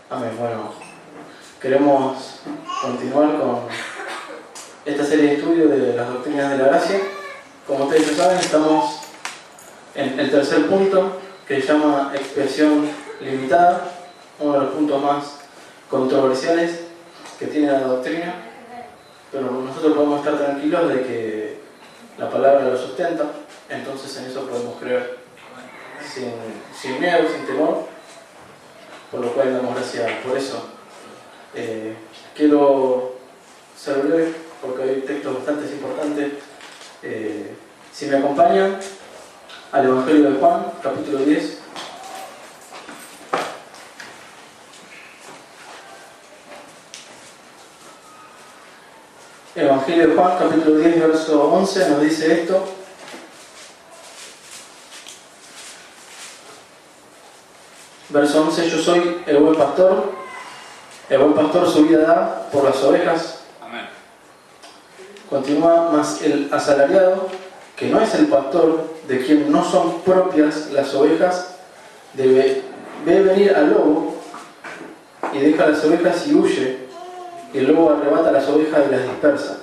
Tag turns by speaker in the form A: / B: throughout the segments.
A: Amén. Bueno, queremos continuar con esta serie de estudios de las doctrinas de la gracia. Como ustedes ya saben, estamos en el tercer punto, que se llama expiación limitada, uno de los puntos más controversiales que tiene la doctrina, pero nosotros podemos estar tranquilos de que la palabra lo sustenta, entonces en eso podemos creer sin miedo, sin temor, por lo cual damos gracias por eso. Quiero ser breve porque hay textos bastante importantes. Si me acompañan al Evangelio de Juan, capítulo 10. El Evangelio de Juan, capítulo 10, verso 11, nos dice esto. Verso 11: yo soy el buen pastor su vida da por las ovejas.
B: Amén.
A: Continúa: mas el asalariado, que no es el pastor, de quien no son propias las ovejas, ve venir al lobo y deja las ovejas y huye, y el lobo arrebata las ovejas y las dispersa.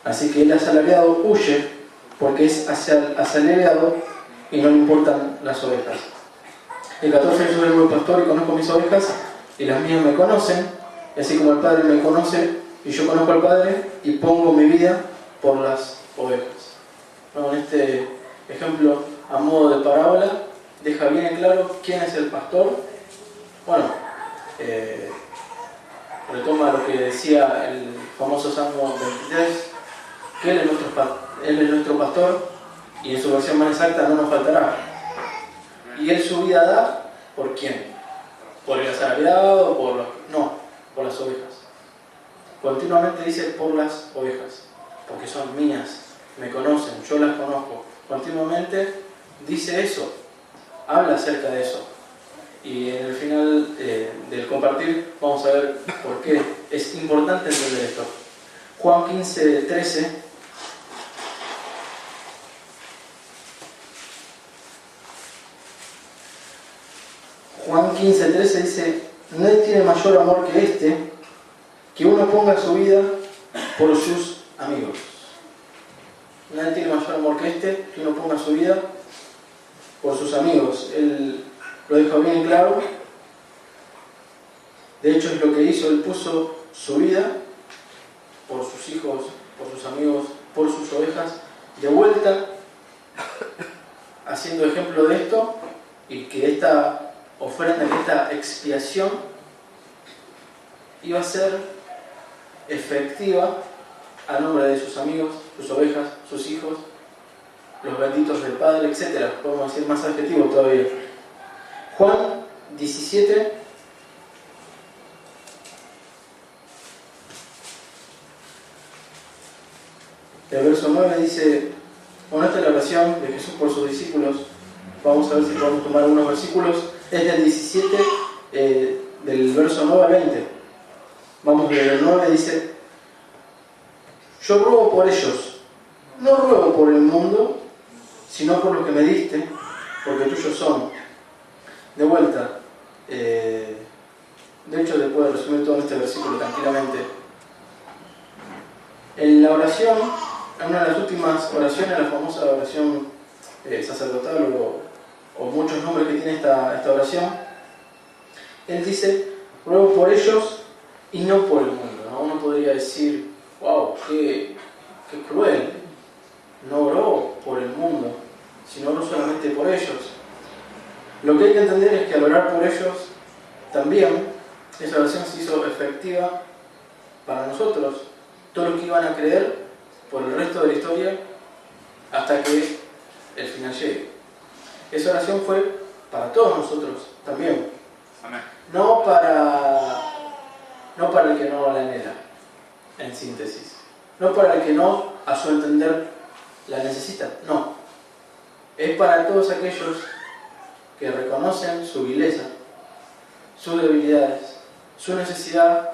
A: Así que el asalariado huye porque es asalariado y no le importan las ovejas. El 14: yo soy el buen pastor y conozco mis ovejas y las mías me conocen, y así como el Padre me conoce y yo conozco al Padre y pongo mi vida por las ovejas. Bueno, en este ejemplo, a modo de parábola, deja bien en claro quién es el pastor. Bueno, retoma lo que decía el famoso Salmo 23, que Él es nuestro pastor y en su versión más exacta no nos faltará. Y Él su vida da, ¿por quién? ¿Por el asalariado? Por las ovejas. Continuamente dice por las ovejas, porque son mías, me conocen, yo las conozco. Continuamente dice eso, habla acerca de eso. Y en el final del compartir vamos a ver por qué es importante entender esto. Juan 15:13. Juan 15:13 dice: nadie tiene mayor amor que este, que uno ponga su vida por sus amigos. Nadie tiene mayor amor que este, que uno ponga su vida por sus amigos. Él lo deja bien claro. De hecho es lo que hizo. Él puso su vida por sus hijos, por sus amigos, por sus ovejas, de vuelta, haciendo ejemplo de esto, y que esta ofrenda, que esta expiación iba a ser efectiva a nombre de sus amigos, sus ovejas, sus hijos, los benditos del Padre, etc. Podemos decir más adjetivos todavía. Juan 17, el verso 9 dice: bueno, esta es la oración de Jesús por sus discípulos. Vamos a ver si podemos tomar algunos versículos. Es del 17, del verso 9 al 20. Vamos desde el 9, dice: yo ruego por ellos, no ruego por el mundo, sino por lo que me diste, porque tuyos son. De vuelta, de hecho se puede resumir todo en este versículo tranquilamente. En la oración, en una de las últimas oraciones, la famosa oración sacerdotal o muchos nombres que tiene esta oración, él dice: ruego por ellos y no por el mundo, ¿no? Uno podría decir: wow, qué cruel, no oró por el mundo, sino oró solamente por ellos. Lo que hay que entender es que al orar por ellos, también esa oración se hizo efectiva para nosotros, todos los que iban a creer por el resto de la historia hasta que el final llegue. Esa oración fue para todos nosotros también.
B: Amén.
A: No para el que no la anhela, en síntesis. No para el que no, a su entender, la necesita. No. Es para todos aquellos que reconocen su vileza, sus debilidades, su necesidad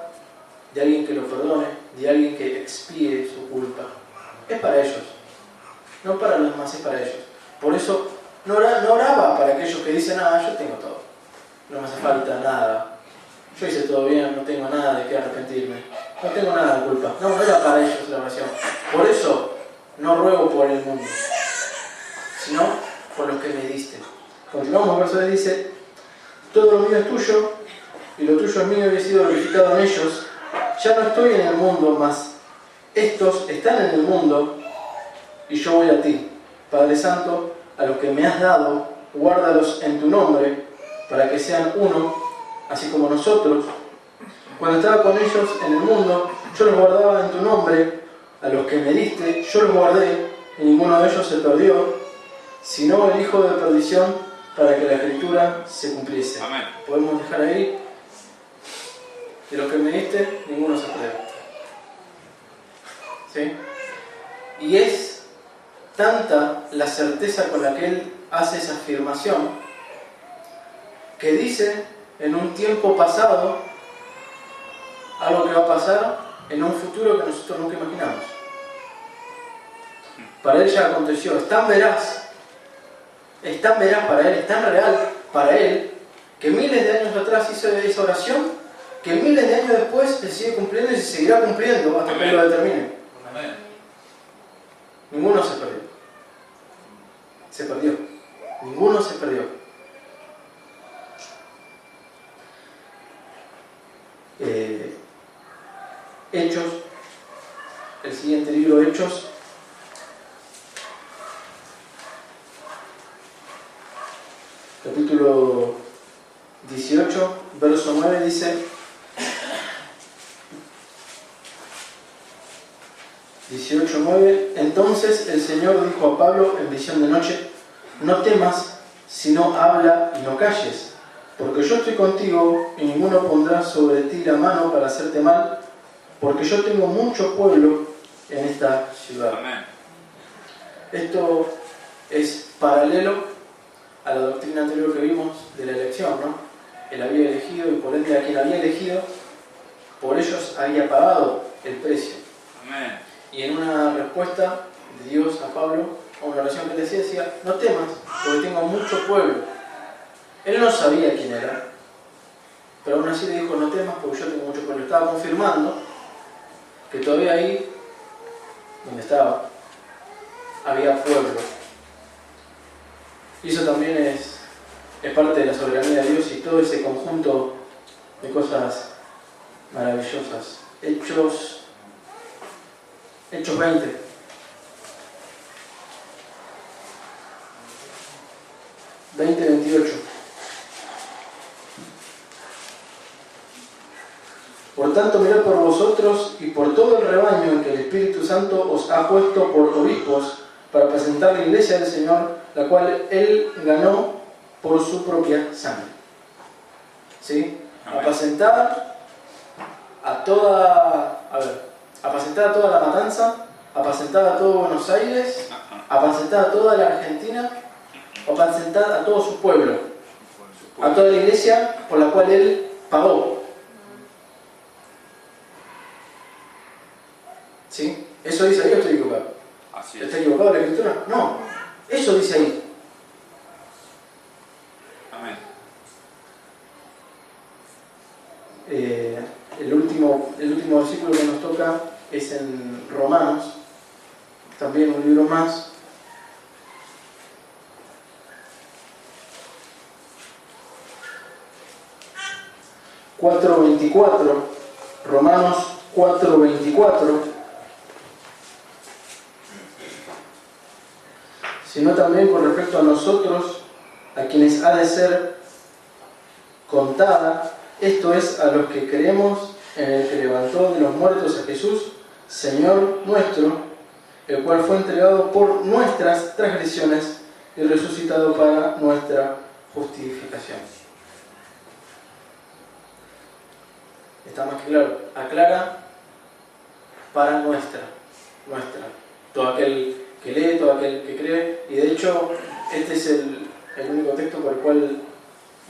A: de alguien que lo perdone, de alguien que expíe su culpa. Es para ellos. No para los demás, es para ellos. Por eso no oraba para aquellos que dicen: yo tengo todo, no me hace falta nada. yo hice todo bien, no tengo nada de qué arrepentirme, no tengo nada de culpa. No, no era para ellos la oración. Por eso no ruego por el mundo, sino por los que me diste. Continuamos, verso 10 dice: todo lo mío es tuyo, y lo tuyo es mío, y he sido glorificado en ellos. Ya no estoy en el mundo, mas estos están en el mundo, y yo voy a ti. Padre Santo, a los que me has dado, guárdalos en tu nombre, para que sean uno, así como nosotros. Cuando estaba con ellos en el mundo, yo los guardaba en tu nombre. A los que me diste, yo los guardé, y ninguno de ellos se perdió, sino el hijo de perdición, para que la escritura se cumpliese.
B: Amén.
A: Podemos dejar ahí: de los que me diste, ninguno se perdió. ¿Sí? Y es tanta la certeza con la que él hace esa afirmación, que dice en un tiempo pasado algo que va a pasar en un futuro que nosotros nunca imaginamos. Para él ya aconteció. Es tan veraz para él, es tan real para él, que miles de años atrás hizo esa oración, que miles de años después se sigue cumpliendo y se seguirá cumpliendo hasta que lo determine.
B: Amén.
A: Ninguno se perdió. Se perdió. Ninguno se perdió. Hechos, el siguiente libro, Hechos, capítulo 18, verso 9 dice: 18:9. Entonces el Señor dijo a Pablo en visión de noche: no temas, sino habla y no calles, porque yo estoy contigo, y ninguno pondrá sobre ti la mano para hacerte mal, porque yo tengo mucho pueblo en esta ciudad.
B: Amén.
A: Esto es paralelo a la doctrina anterior que vimos de la elección, ¿no? Él había elegido, y por ende a quien había elegido, por ellos había pagado el precio.
B: Amén.
A: Y en una respuesta de Dios a Pablo, a una oración que le decía: no temas, porque tengo mucho pueblo. Él no sabía quién era, pero aún así le dijo: no temas, porque yo tengo mucho pueblo. Estaba confirmando que todavía ahí, donde estaba, había pueblo. Y eso también es parte de la soberanía de Dios y todo ese conjunto de cosas maravillosas. Hechos 20. Por tanto, mirad por vosotros y por todo el rebaño en que el Espíritu Santo os ha puesto por obispos, para presentar la iglesia del Señor, la cual Él ganó por su propia sangre. ¿Sí? Apacentar a toda la matanza, apacentar a todo Buenos Aires, apacentar a toda la Argentina, apacentar a todo su pueblo, a toda la iglesia por la cual Él pagó. ¿Sí? ¿Eso dice ahí o estoy equivocado?
B: Así es.
A: ¿Está equivocado la escritura? No, eso dice ahí.
B: Amén.
A: El último versículo que nos toca es en Romanos, también un libro más. Romanos 4:24. Sino también con respecto a nosotros, a quienes ha de ser contada, esto es, a los que creemos en el que levantó de los muertos a Jesús, Señor nuestro, el cual fue entregado por nuestras transgresiones y resucitado para nuestra justificación. Está más que claro, aclara para nuestra. Todo aquel que lee, todo aquel que cree, y de hecho este es el único texto por el cual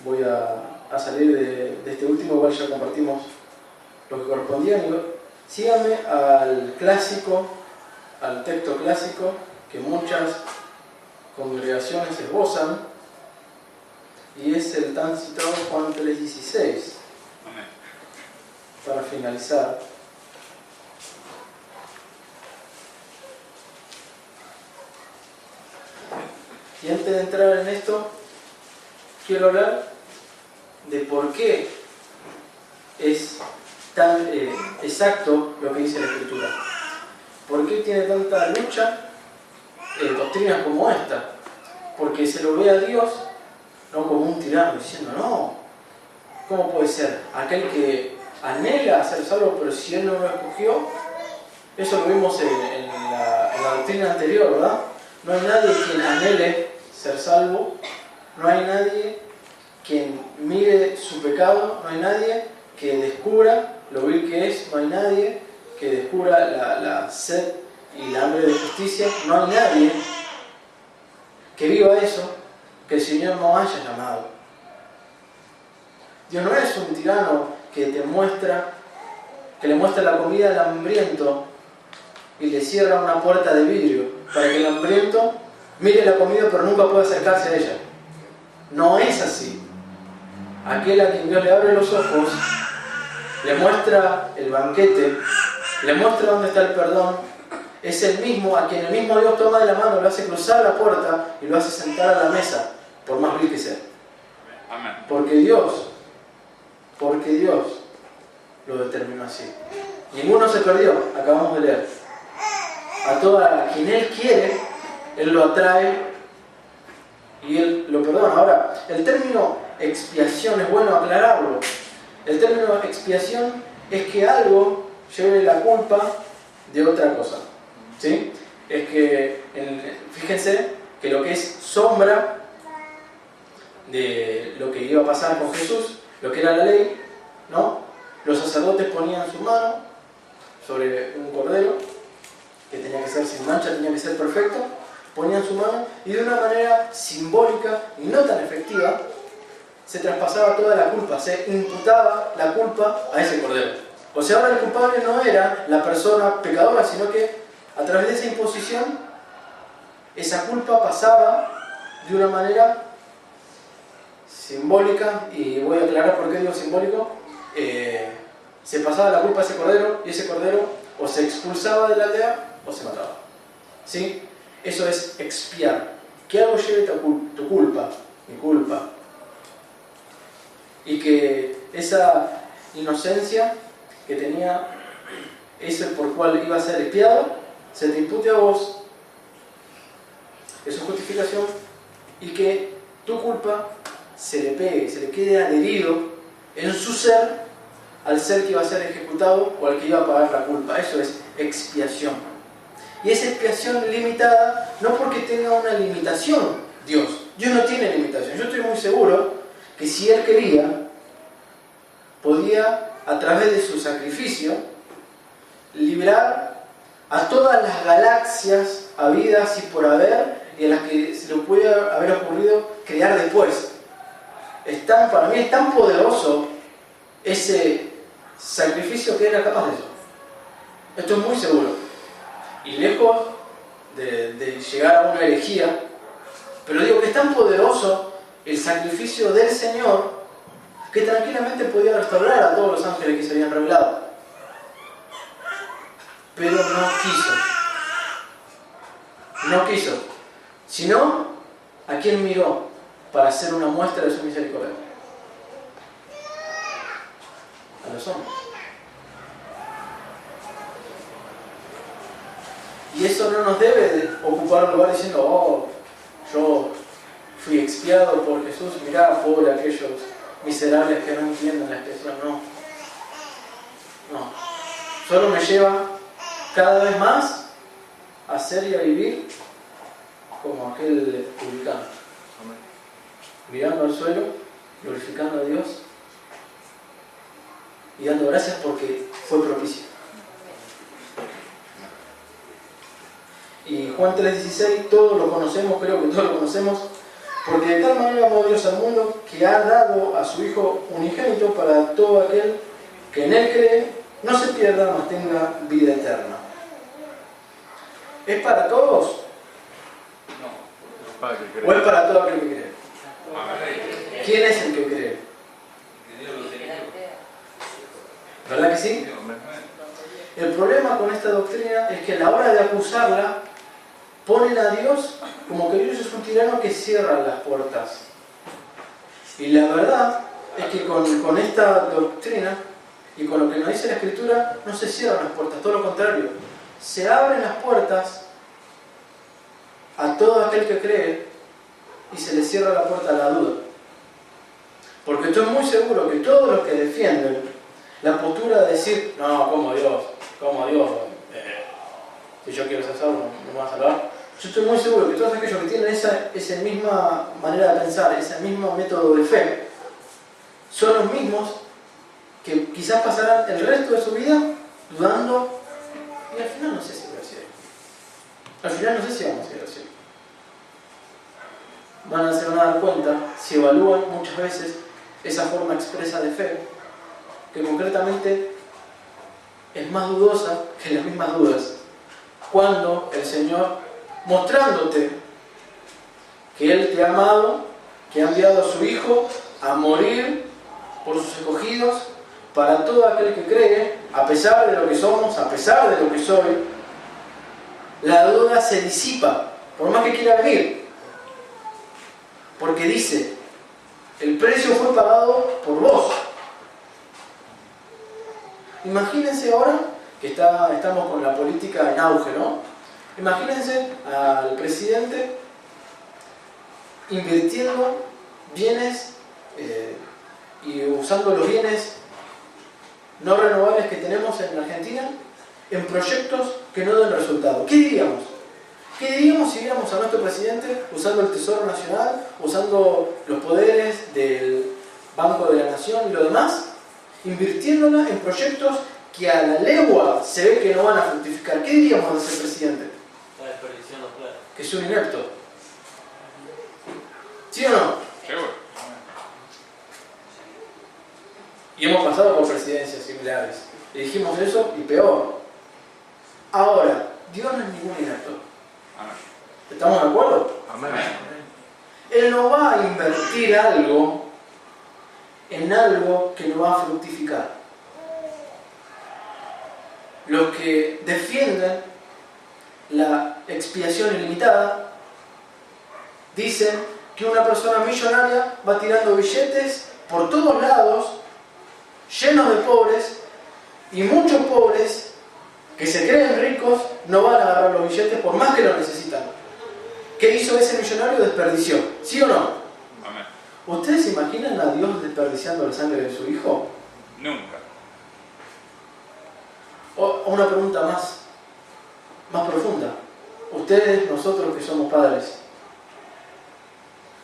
A: voy a salir de este último, igual ya compartimos lo que correspondía. Síganme al texto clásico que muchas congregaciones esbozan, y es el tan citado Juan 3:16.
B: Amén.
A: para finalizar. Y antes de entrar en esto, quiero hablar de por qué es tan exacto lo que dice la Escritura. ¿Por qué tiene tanta lucha doctrinas como esta? Porque se lo ve a Dios no como un tirano diciendo, no, ¿cómo puede ser? Aquel que anhela ser salvo, pero si Él no lo escogió, eso lo vimos en la doctrina anterior, ¿verdad? No hay nadie quien anhele ser salvo, no hay nadie quien mire su pecado, no hay nadie que descubra lo vil que es, no hay nadie que descubra la sed y la hambre de justicia, no hay nadie que viva eso que el Señor no haya llamado. Dios no es un tirano que le muestra la comida al hambriento y le cierra una puerta de vidrio para que el hambriento mire la comida pero nunca pueda acercarse a ella. No es así. Aquel a quien Dios le abre los ojos, le muestra el banquete, le muestra dónde está el perdón, es el mismo a quien el mismo Dios toma de la mano, lo hace cruzar la puerta y lo hace sentar a la mesa, por más vil que sea.
B: Amén.
A: Porque Dios lo determinó así. Ninguno se perdió, acabamos de leer. A quien Él quiere, Él lo atrae y Él lo perdona. Ahora, el término expiación es bueno aclararlo. El término expiación es que algo lleve la culpa de otra cosa. ¿Sí? Es que, fíjense que lo que es sombra de lo que iba a pasar con Jesús, lo que era la ley, ¿no? Los sacerdotes ponían su mano sobre un cordero que tenía que ser sin mancha, tenía que ser perfecto, ponían su mano y de una manera simbólica y no tan efectiva se traspasaba toda la culpa, se imputaba la culpa a ese cordero. O sea, ahora el culpable no era la persona pecadora, sino que a través de esa imposición esa culpa pasaba de una manera simbólica, y voy a aclarar por qué digo simbólico. Se pasaba la culpa a ese cordero y ese cordero o se expulsaba de la aldea o se mataba. ¿Sí? Eso es expiar. Que algo lleve tu culpa, mi culpa. Y que esa inocencia que tenía ese por cual iba a ser expiado, se te impute a vos. Es su justificación. Y que tu culpa se le pegue, se le quede adherido en su ser al ser que iba a ser ejecutado o al que iba a pagar la culpa. Eso es expiación. Y esa expiación limitada, no porque tenga una limitación Dios. Dios no tiene limitación. Yo estoy muy seguro que si Él quería, podía, a través de su sacrificio, librar a todas las galaxias habidas y por haber y a las que se le puede haber ocurrido crear después. Para mí es tan poderoso ese sacrificio que era capaz de eso. Esto es muy seguro. Y lejos de llegar a una herejía, pero digo que es tan poderoso el sacrificio del Señor que tranquilamente podía restaurar a todos los ángeles que se habían revelado. Pero no quiso. No quiso. Sino, ¿a quién miró para hacer una muestra de su misericordia? A los hombres. Y eso no nos debe de ocupar un lugar diciendo, oh, yo fui expiado por Jesús, mirá, pobre aquellos miserables que no entienden la expresión. No. Solo me lleva cada vez más a ser y a vivir como aquel publicano. Mirando al suelo, glorificando a Dios y dando gracias porque fue propicio. Y Juan 3:16, todos lo conocemos, creo que todos lo conocemos, porque de tal manera amó Dios al mundo que ha dado a su Hijo unigénito para todo aquel que en Él cree, no se pierda, mas tenga vida eterna. ¿Es para todos? No. ¿O es para todo aquel que cree? ¿Quién es el que cree? ¿Verdad que sí? El problema con esta doctrina es que a la hora de acusarla, ponen a Dios como que Dios es un tirano que cierra las puertas. Y la verdad es que con esta doctrina y con lo que nos dice la Escritura, no se cierran las puertas, todo lo contrario. Se abren las puertas a todo aquel que cree y se le cierra la puerta a la duda. Porque estoy muy seguro que todos los que defienden la postura de decir, no, como Dios, si yo quiero ser salvo, no me va a salvar. Yo estoy muy seguro que todos aquellos que tienen esa misma manera de pensar, ese mismo método de fe, son los mismos que quizás pasarán el resto de su vida dudando y al final no sé si voy a cielo. Al final no sé si vamos a ir al cielo. Se van a dar cuenta, si evalúan muchas veces esa forma expresa de fe, que concretamente es más dudosa que las mismas dudas. Cuando el Señor, mostrándote que Él te ha amado, que ha enviado a su Hijo a morir por sus escogidos, para todo aquel que cree, a pesar de lo que somos, a pesar de lo que soy, la duda se disipa, por más que quiera venir. Porque dice, el precio fue pagado por vos. Imagínense ahora que estamos con la política en auge, ¿no? Imagínense al presidente invirtiendo bienes y usando los bienes no renovables que tenemos en Argentina en proyectos que no den resultado. ¿Qué diríamos? ¿Qué diríamos si viéramos a nuestro presidente usando el Tesoro Nacional, usando los poderes del Banco de la Nación y lo demás, invirtiéndola en proyectos que a la legua se ve que no van a fructificar? ¿Qué diríamos de ese presidente?
B: Está desperdiciando plata.
A: Que es un inepto. ¿Sí o no?
C: Seguro.
A: Y hemos pasado por presidencias similares. Y dijimos eso y peor. Ahora, Dios no es ningún inepto.
C: Amén.
A: ¿Estamos de acuerdo?
C: Amén.
A: Él no va a invertir algo en algo que no va a fructificar. Los que defienden la expiación ilimitada dicen que una persona millonaria va tirando billetes por todos lados, llenos de pobres, y muchos pobres que se creen ricos no van a agarrar los billetes por más que lo necesitan. ¿Qué hizo ese millonario? Desperdició. ¿Sí o no?
C: Amén.
A: ¿Ustedes se imaginan a Dios desperdiciando la sangre de su hijo?
C: Nunca.
A: O una pregunta más profunda. Ustedes, nosotros que somos padres,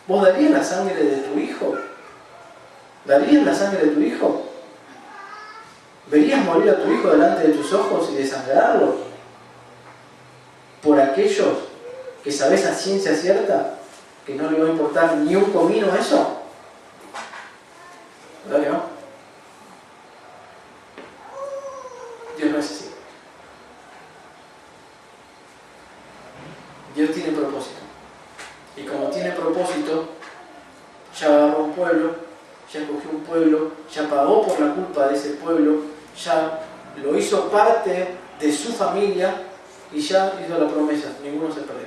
A: ¿vos darías la sangre de tu hijo? ¿Darías la sangre de tu hijo? ¿Verías morir a tu hijo delante de tus ojos y desangrarlo? ¿Por aquellos que sabés a ciencia cierta que no le va a importar ni un comino eso? ¿Verdad que no? Dios no es así. Dios tiene propósito. Y como tiene propósito, ya agarró un pueblo, ya escogió un pueblo, ya pagó por la culpa de ese pueblo, ya lo hizo parte de su familia y ya hizo la promesa, ninguno se perdió.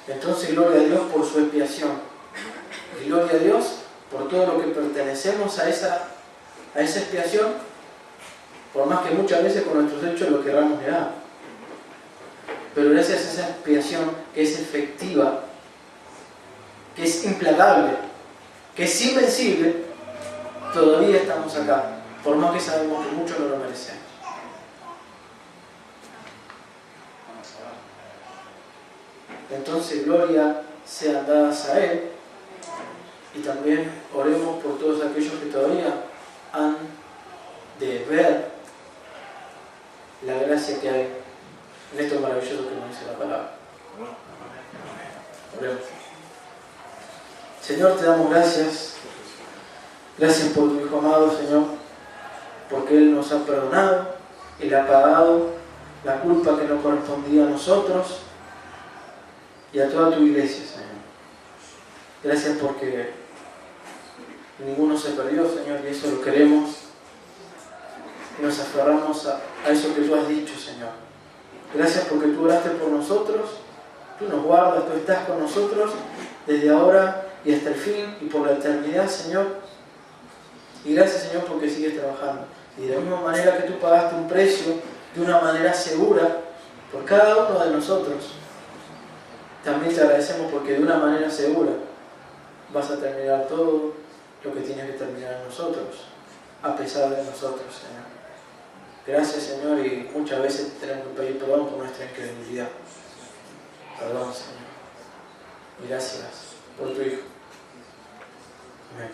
A: Entonces, gloria a Dios por su expiación. Y gloria a Dios por todo lo que pertenecemos a esa expiación, por más que muchas veces con nuestros hechos lo queramos negar. Pero gracias a esa expiación que es efectiva, que es implacable, que es invencible, todavía estamos acá, por más que sabemos que muchos no lo merecemos. Entonces, gloria sea dadas a Él, y también oremos por todos aquellos que todavía han de ver la gracia que hay en esto maravilloso que nos dice la palabra. Oremos. Señor, te damos gracias. Gracias por tu Hijo amado, Señor, porque Él nos ha perdonado, Él ha pagado la culpa que nos correspondía a nosotros y a toda tu iglesia, Señor. Gracias porque Ninguno se perdió, Señor, y eso lo queremos. Y nos aferramos a eso que tú has dicho, Señor. Gracias porque tú oraste por nosotros, tú nos guardas, tú estás con nosotros desde ahora y hasta el fin y por la eternidad, Señor. Y gracias, Señor, porque sigues trabajando. Y de la misma manera que tú pagaste un precio de una manera segura por cada uno de nosotros, también te agradecemos porque de una manera segura vas a terminar todo lo que tienes que terminar en nosotros, a pesar de nosotros, Señor. Gracias, Señor, y muchas veces tenemos que pedir perdón por nuestra incredulidad. Perdón, Señor. Y gracias por tu Hijo. Amén.